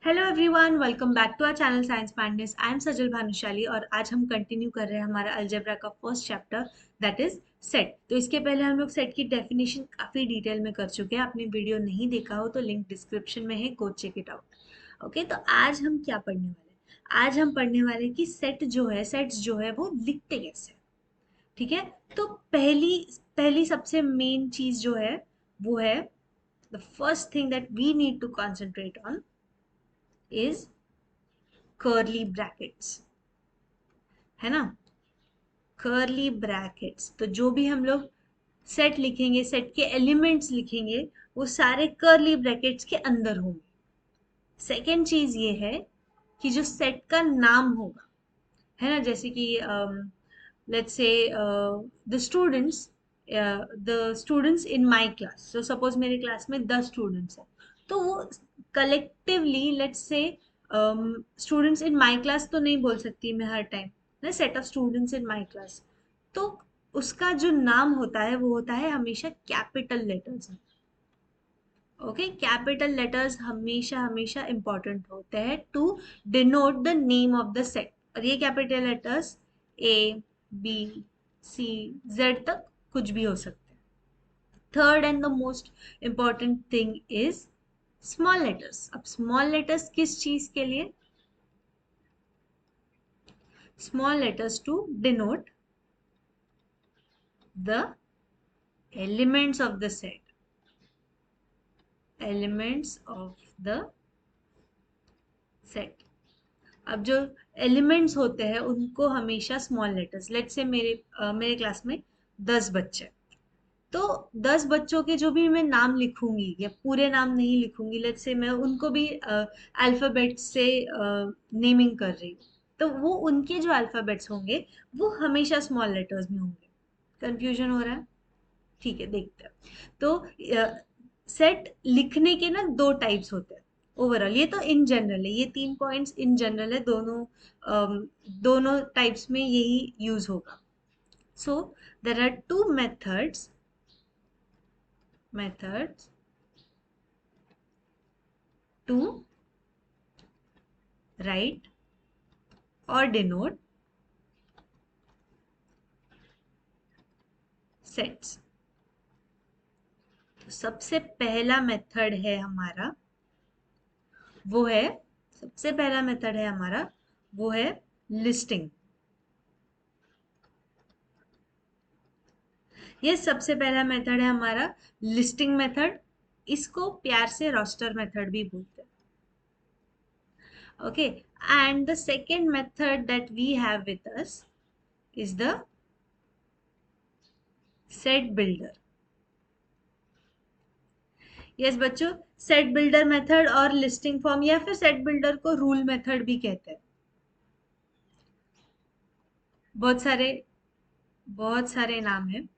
Hello everyone, welcome back to our channel science madness. I am Sajal Bhanushali और आज हम continue कर रहे हैं हमारा अलजेब्रा का first chapter, that is set. तो इसके पहले हम लोग सेट की डेफिनेशन काफ़ी डिटेल में कर चुके हैं। आपने वीडियो नहीं देखा हो तो लिंक डिस्क्रिप्शन में है, go check it out. Okay, तो आज हम क्या पढ़ने वाले हैं? आज हम पढ़ने वाले हैं कि सेट्स जो है वो लिखते कैसे हैं। ठीक है, तो पहली पहली सबसे मेन चीज जो है वो है, the first thing that we need to concentrate on is curly brackets, है ना। कर्ली ब्रैकेट्स, तो जो भी हम लोग सेट लिखेंगे, सेट के एलिमेंट्स लिखेंगे, वो सारे कर्ली ब्रैकेट्स के अंदर होंगे। सेकेंड चीज ये है कि जो सेट का नाम होगा, है ना, जैसे कि let's say the students in my class. So suppose मेरे क्लास में 10 स्टूडेंट्स हैं, तो वो collectively let's say students in my class तो नहीं बोल सकती मैं हर टाइम, ना, set of students in my class. तो उसका जो नाम होता है वो होता है हमेशा कैपिटल लेटर्स में। ओके, कैपिटल लेटर्स हमेशा हमेशा इंपॉर्टेंट होते हैं to denote the name of the set. और ये capital letters A, B, C, Z तक कुछ भी हो सकते हैं। Third and the most important thing is small letters. अब स्मॉल लेटर्स किस चीज के लिए? Small letters to denote the elements of the set, elements of the set. अब जो एलिमेंट्स होते हैं उनको हमेशा स्मॉल लेटर्स, लेट्स से मेरे क्लास में 10 बच्चे हैं, तो 10 बच्चों के जो भी मैं नाम लिखूंगी या पूरे नाम नहीं लिखूंगी, लेट्स से मैं उनको भी अल्फाबेट से नेमिंग कर रही हूँ, तो वो उनके जो अल्फाबेट्स होंगे वो हमेशा स्मॉल लेटर्स में होंगे। कंफ्यूजन हो रहा है? ठीक है, देखते हैं। तो सेट लिखने के ना दो टाइप्स होते हैं ओवरऑल। ये तो इन जनरल है, ये 3 पॉइंट्स इन जनरल है, दोनों टाइप्स में यही यूज होगा। So there are two methods to write और डिनोट सेट्स। तो सबसे पहला मेथड है हमारा, वो है सबसे पहला मेथड है हमारा वो है लिस्टिंग। ये सबसे पहला मेथड है हमारा लिस्टिंग मेथड। इसको प्यार से रोस्टर मेथड भी बोलते हैं। Okay, and the second method that we have with us is the set builder. Yes बच्चों, सेट बिल्डर मेथड और लिस्टिंग फॉर्म, या फिर सेट बिल्डर को रूल मेथड भी कहते हैं। बहुत सारे बहुत सारे नाम है,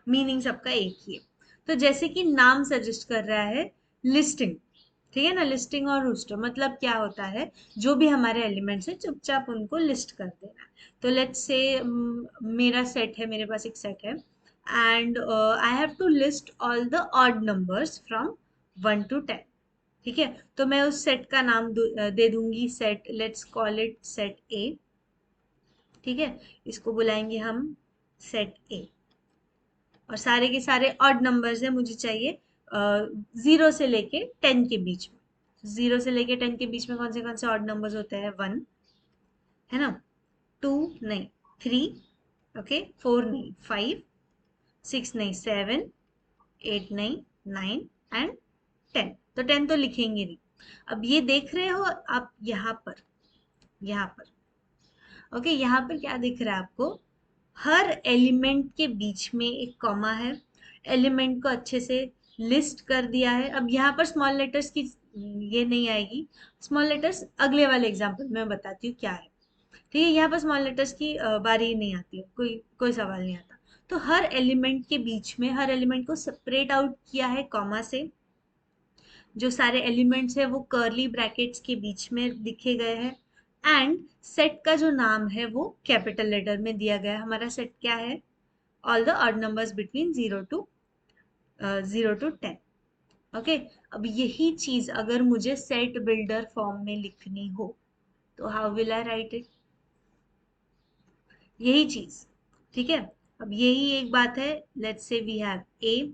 मीनिंग सबका एक ही है। तो जैसे कि नाम सजेस्ट कर रहा है, लिस्टिंग, ठीक है ना। लिस्टिंग और रोस्टर मतलब क्या होता है? जो भी हमारे एलिमेंट्स है चुपचाप उनको लिस्ट कर देना। तो लेट्स से मेरा सेट है, मेरे पास एक सेट है, and I have to list all the odd numbers from 1 to 10। ठीक है, तो मैं उस सेट का नाम दे दूंगी set, let's call it set ए। ठीक है, इसको बुलाएंगे हम सेट ए। और सारे के सारे ऑड नंबर्स है, मुझे चाहिए 0 से लेके 10 के बीच में। 0 से लेके 10 के बीच में कौन से ऑड नंबर्स होते हैं? 1, है ना, 2 नहीं, 3, ओके, 4 नहीं, 5, 6 नहीं, 7, 8 नहीं, 9 एंड 10। तो 10 तो लिखेंगे नहीं। अब ये देख रहे हो आप यहाँ पर ओके, यहाँ पर क्या दिख रहा है आपको? हर एलिमेंट के बीच में एक कॉमा है, एलिमेंट को अच्छे से लिस्ट कर दिया है। अब यहाँ पर स्मॉल लेटर्स की ये नहीं आएगी, स्मॉल लेटर्स अगले वाले एग्जाम्पल में मैं बताती हूँ क्या है। ठीक है, यहाँ पर स्मॉल लेटर्स की बारी ही नहीं आती है, कोई कोई सवाल नहीं आता। तो हर एलिमेंट के बीच में, हर एलिमेंट को सेपरेट आउट किया है कॉमा से। जो सारे एलिमेंट्स है वो कर्ली ब्रैकेट्स के बीच में लिखे गए हैं। एंड सेट का जो नाम है वो कैपिटल लेटर में दिया गया है। हमारा सेट क्या है? All the odd numbers between 0 to 10। Okay. अब यही चीज अगर मुझे सेट बिल्डर फॉर्म में लिखनी हो तो how will I right it? यही चीज, ठीक है। अब यही एक बात है, let's say we have a,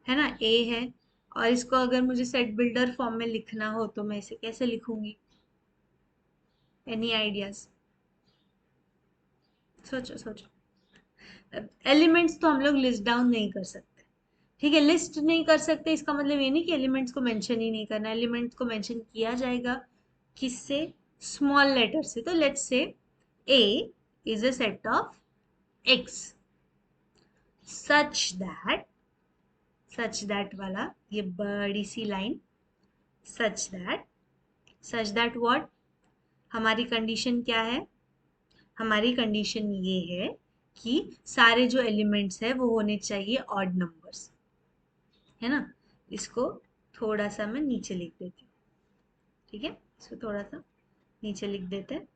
है ना, ए है, और इसको अगर मुझे सेट बिल्डर फॉर्म में लिखना हो तो मैं इसे कैसे लिखूंगी? Any ideas? सोचो सोचो। एलिमेंट्स तो हम लोग लिस्ट डाउन नहीं कर सकते, ठीक है। लिस्ट नहीं कर सकते इसका मतलब ये नहीं कि एलिमेंट्स को मेंशन ही नहीं करना, एलिमेंट्स को मेंशन किया जाएगा। किससे? स्मॉल लेटर से। तो let's say A is a set of x such that, such that वाला ये बड़ी सी line, such that, such that what? हमारी कंडीशन क्या है? हमारी कंडीशन ये है कि सारे जो एलिमेंट्स है वो होने चाहिए ऑड नंबर्स, है ना। इसको थोड़ा सा मैं नीचे लिख देती हूँ, ठीक है। इसको थोड़ा सा नीचे लिख देते हैं।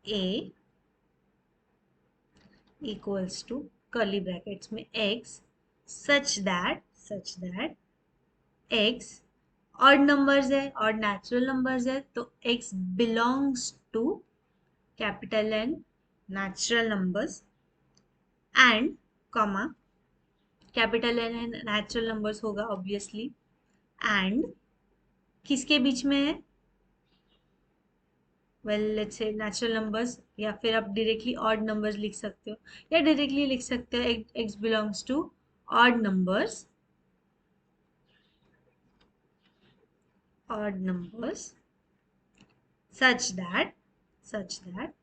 A equals to curly brackets में x such that x odd numbers है, ऑड नेचुरल नंबर्स है, तो x belongs to capital N natural numbers and comma, capital N है, नेचुरल नंबर्स होगा ऑब्वियसली, एंड किसके बीच में है? Well let's say natural numbers, या फिर आप डायरेक्टली ऑड नंबर्स लिख सकते हो, या डायरेक्टली लिख सकते हो x belongs to odd numbers, odd numbers such that such that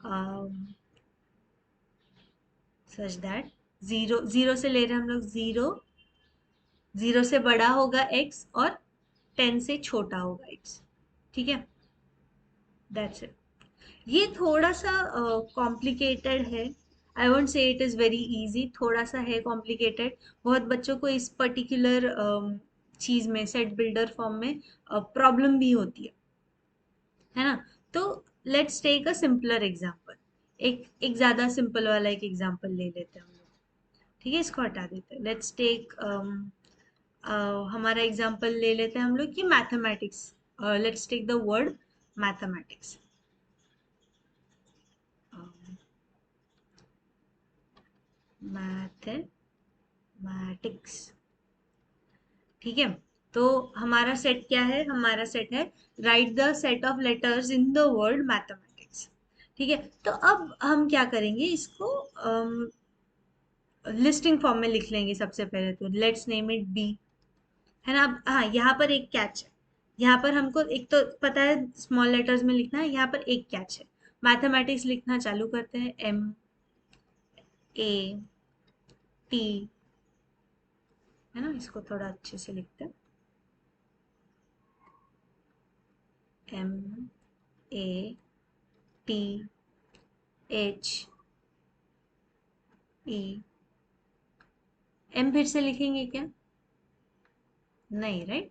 um, such that zero, zero से ले रहे हैं हम लोग, जीरो, जीरो से बड़ा होगा एक्स और 10 से छोटा होगा एक्स, ठीक है। That's it. ये थोड़ा सा कॉम्प्लिकेटेड है, I won't say it is very easy, थोड़ा सा है कॉम्प्लिकेटेड। बहुत बच्चों को इस पर्टिकुलर चीज़ में सेट बिल्डर फॉर्म में प्रॉब्लम भी होती है ना। तो let's take a simpler example, एक ज़्यादा सिंपल वाला एक एग्जांपल ले लेते हैं हम लोग, ठीक है। इसको हटा देते हैं। लेट्स टेक हमारा एग्जांपल ले लेते हैं हम लोग कि mathematics, let's take the word mathematics, mathematics, ठीक है। तो हमारा सेट क्या है? हमारा सेट है right the set of letters in the word mathematics, ठीक है। तो अब हम क्या करेंगे, इसको लिस्टिंग फॉर्म में लिख लेंगे सबसे पहले। तो लेट्स नेम इट बी, है ना। अब हाँ, यहाँ पर एक कैच है, यहाँ पर हमको एक तो पता है स्मॉल लेटर्स में लिखना है, यहाँ पर एक कैच है। मैथमेटिक्स लिखना चालू करते हैं, MAT, है ना। इसको थोड़ा अच्छे से लिखते हैं, MATHE। एम फिर से लिखेंगे क्या? नहीं, right.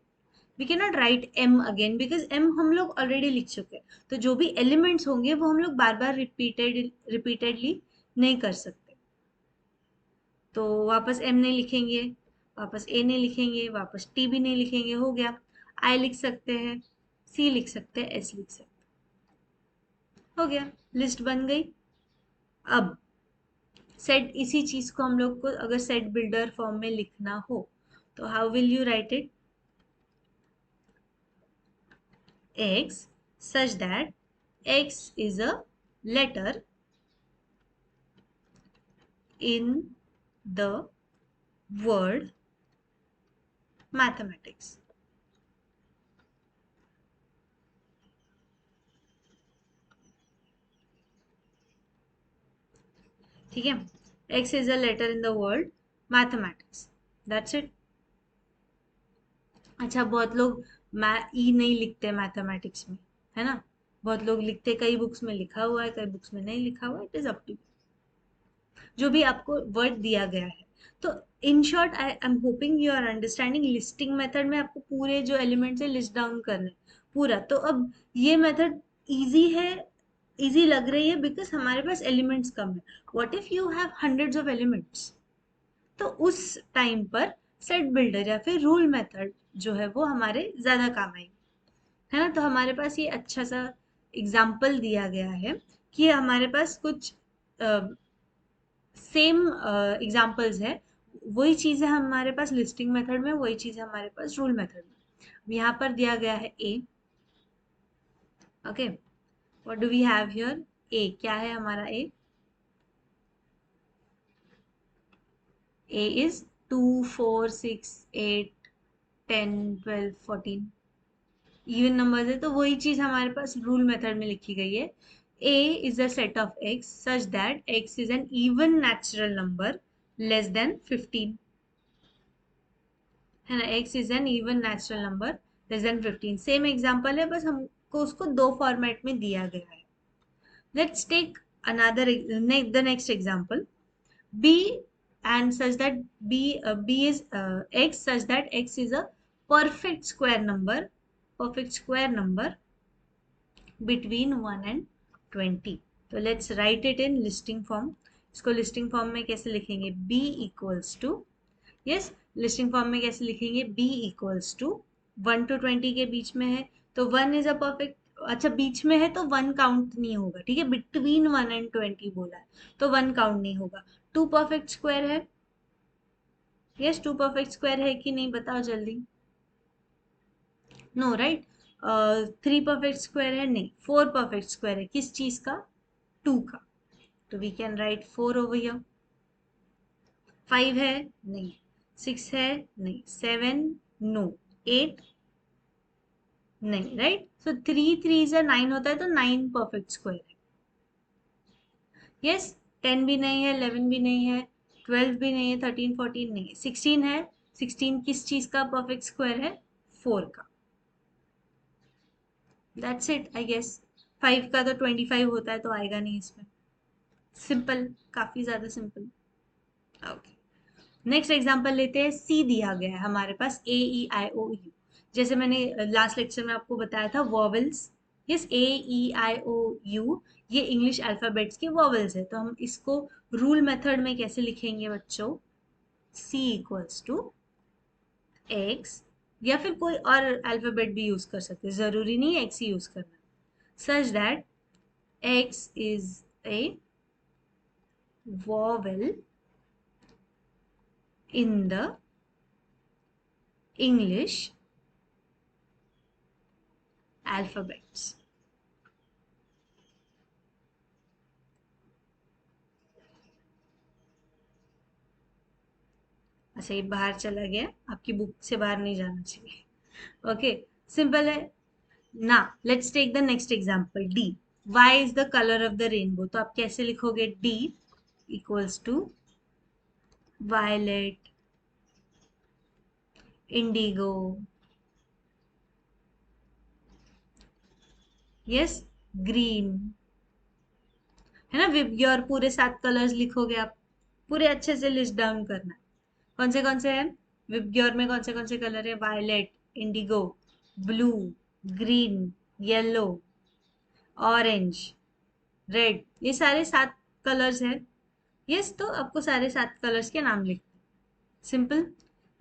We can not write M again because M हम लोग ऑलरेडी लिख चुके हैं। तो जो भी एलिमेंट्स होंगे वो हम लोग बार बार रिपीटेडली नहीं कर सकते। तो वापस एम नहीं लिखेंगे, वापस ए नहीं लिखेंगे, वापस टी भी नहीं लिखेंगे, हो गया। आई लिख सकते हैं, सी लिख सकते हैं, एस लिख सकते हैं, हो गया, लिस्ट बन गई। अब सेट, इसी चीज को हम लोग को अगर सेट बिल्डर फॉर्म में लिखना हो तो how will you right it? X such that X is a letter in the word mathematics. ठीक है, X is a letter in the word mathematics. That's it. अच्छा, बहुत लोग ई नहीं लिखते मैथमेटिक्स में, है ना। बहुत लोग लिखते, कई बुक्स में लिखा हुआ है, कई बुक्स में नहीं लिखा हुआ है, इट इज अप टू, जो भी आपको वर्ड दिया गया है। तो in short I am hoping you are understanding, listing method में आपको पूरे जो एलिमेंट्स है लिस्ट डाउन करने पूरा। तो अब ये मेथड इजी है इजी लग रही है बिकॉज हमारे पास एलिमेंट्स कम है. What if you have hundreds of elements? तो उस टाइम पर सेट बिल्डर या फिर रूल मेथड जो है वो हमारे ज्यादा काम आएगी, है ना. तो हमारे पास ये अच्छा सा एग्जाम्पल दिया गया है कि हमारे पास कुछ सेम एग्जाम्पल्स है. वही चीज है हमारे पास लिस्टिंग मेथड में, वही चीज है हमारे पास रूल मेथड में. यहाँ पर दिया गया है A. Okay, what do we have here? A क्या है हमारा? ए इज 2 4 6 8 10 12 14 इवन नंबर्स है. तो वही चीज हमारे पास रूल मेथड में लिखी गई है. A is a set of x such that x is an even natural number less than 15, है ना. X is an even natural number less than 15. Same example है, बस हमको उसको दो फॉर्मेट में दिया गया है. Let's take another the next example. b and such that b is x such that x is a perfect square number, perfect square number between 1 and 20. तो let's write it in listing form. इसको listing form में कैसे लिखेंगे? b equals to, yes, listing form में कैसे लिखेंगे? b equals to 1 to 20 के बीच में है तो 1 इज अ परफेक्ट. अच्छा, बीच में है तो 1 काउंट नहीं होगा, ठीक है. बिटवीन 1 and 20 बोला है तो 1 काउंट नहीं होगा. 2 परफेक्ट स्क्वायर है. यस, 2 परफेक्ट स्क्वायर है कि नहीं बताओ जल्दी. No, right. 3 परफेक्ट स्क्वायर है? नहीं. 4 परफेक्ट स्क्वायर है. किस चीज का? 2 का. तो we can write 4 over here. 5 है? नहीं. 6 है? नहीं. 7? नो. 8? नहीं, राइट. सो 3 3 से 9 होता है तो 9 परफेक्ट स्क्वायर है. यस. 10 भी नहीं है, 11 भी नहीं है, 12 भी नहीं है, 13 14 नहीं है, 16 है. 16 किस चीज का परफेक्ट स्क्वायर है? 4 का. That's it I guess. 5 का तो 25 होता है तो आएगा नहीं इसमें. सिंपल, काफी ज्यादा सिंपल. ओके, नेक्स्ट एग्जांपल लेते हैं. सी दिया गया है हमारे पास, ए ई आई ओ यू. जैसे मैंने लास्ट लेक्चर में आपको बताया था vowels. Yes, A E I O U ये इंग्लिश अल्फाबेट्स के वॉवल्स है. तो हम इसको रूल मेथड में कैसे लिखेंगे बच्चों? सी इक्वल्स टू एक्स, या फिर कोई और अल्फाबेट भी यूज कर सकते हैं, जरूरी नहीं है एक्स ही यूज करना. सच that x is a vowel in the English alphabets. अच्छा, ये बाहर चला गया, आपकी बुक से बाहर नहीं जाना चाहिए. ओके, सिंपल है ना. Let's take the next example. D. Y is the colour of the rainbow. तो आप कैसे लिखोगे? D equals to violet, indigo, yes, green, है ना. विबग्योर पूरे 7 कलर्स लिखोगे आप. पूरे अच्छे से लिस्ट डाउन करना. कौन से हैं? विबग्योर में कौन से कलर है? Violet, indigo, blue, green, yellow, orange, red. ये सारे 7 कलर्स हैं. यस, तो आपको सारे 7 कलर्स के नाम लिखने. सिंपल.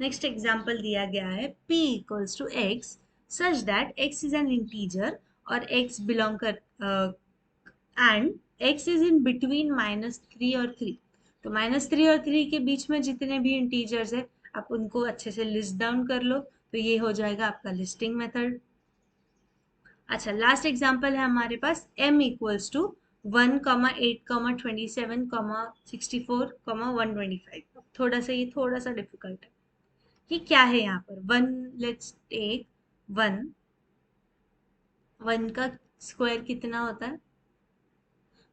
नेक्स्ट एग्जाम्पल दिया गया है. p equals to X such that x is an integer और x बिलोंग कर and x is in between -3 और 3. तो -3 और 3 के बीच में जितने भी इंटीजर्स है आप उनको अच्छे से लिस्ट डाउन कर लो. तो ये हो जाएगा आपका लिस्टिंग मेथड. अच्छा, लास्ट एग्जांपल है हमारे पास. m equals to 1 8 27 64 125. थोड़ा सा ये थोड़ा सा डिफिकल्ट है. ये क्या है यहाँ पर? 1, लेट्स टेक 1. 1 का स्क्वायर कितना होता है?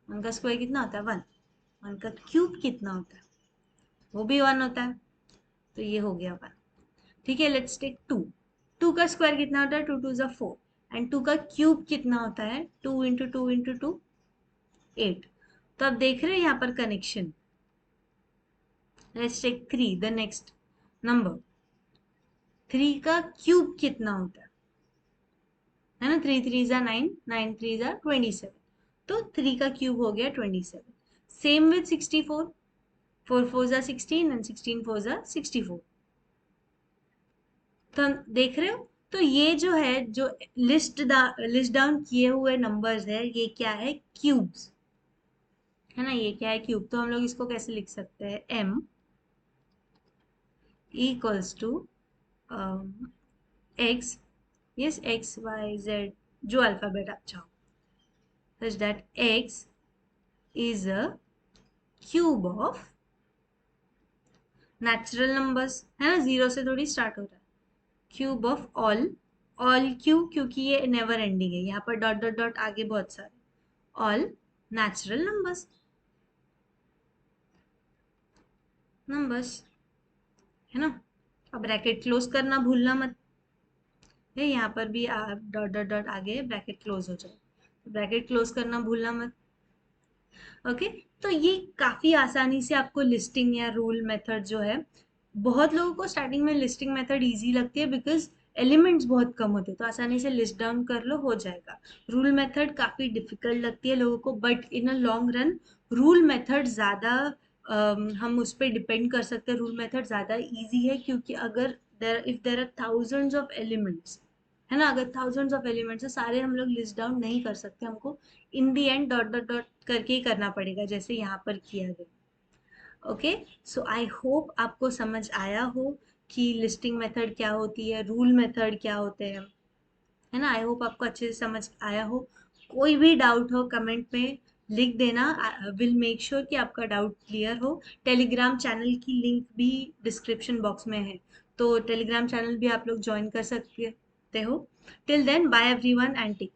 1 का स्क्वायर कितना होता है? 1. 1 का क्यूब कितना होता है? वो भी 1 होता है. तो ये हो गया 1. ठीक है, लेट्स टेक 2. 2 का स्क्वायर कितना होता है? 2 2 ज़ा 4. एंड 2 का क्यूब कितना होता है? 2 इंटू 2 इंटू 2 8. तो आप देख रहे हैं यहाँ पर connection. Let's take 3, the next number. 3 का क्यूब कितना होता है ना? 3 3 ज़ा 9, 9 3 ज़ा 27. तो 3 का क्यूब हो गया 27. Same with 64. 4 4 जा 16 एंड 16 4 जा 64. तो हम देख रहे हो, तो ये जो है, जो लिस्ट डाउन किए हुए नंबर्स है, ये क्या है, क्यूब्स है ना. ये क्या है, क्यूब. तो हम लोग इसको कैसे लिख सकते हैं, m equals to x, yes, x y z, जो अल्फाबेट आप चाहो, such that x is a cube of natural numbers, है ना, जीरो से थोड़ी स्टार्ट हो रहा है. क्यूब ऑफ ऑल क्यू, क्योंकि ये नेवर एंडिंग है, यहाँ पर डॉट डॉट डॉट आगे बहुत सारे, ऑल नेचुरल नंबर्स है ना. अब ब्रैकेट क्लोज करना भूलना मत है, यहाँ पर भी डॉट डॉट डॉट आगे ब्रैकेट क्लोज हो जाए, ब्रैकेट क्लोज करना भूलना मत. ओके. तो ये काफी आसानी से आपको लिस्टिंग या रूल मेथड जो है, बहुत लोगों को स्टार्टिंग में लिस्टिंग मेथड इजी लगती है बिकॉज एलिमेंट्स बहुत कम होते हैं, तो आसानी से लिस्ट डाउन कर लो, हो जाएगा. रूल मेथड काफी डिफिकल्ट लगती है लोगों को, but in a long run rule method ज्यादा हम उस पर डिपेंड कर सकते हैं. रूल मेथड ज्यादा इजी है, क्योंकि अगर if there are thousands of elements, है ना, अगर थाउजेंड्स ऑफ एलिमेंट्स है, सारे हम लोग लिस्ट डाउन नहीं कर सकते, हमको इन दी एंड डॉट डॉट डॉट करके ही करना पड़ेगा, जैसे यहाँ पर किया गया. ओके. सो आई होप आपको समझ आया हो कि लिस्टिंग मेथड क्या होती है, रूल मेथड क्या होते हैं, है ना. आई होप आपको अच्छे से समझ आया हो. कोई भी डाउट हो कमेंट में लिख देना, विल मेक श्योर कि आपका डाउट क्लियर हो. टेलीग्राम चैनल की लिंक भी डिस्क्रिप्शन बॉक्स में है, तो टेलीग्राम चैनल भी आप लोग ज्वाइन कर सकते हो. Till then, bye everyone and take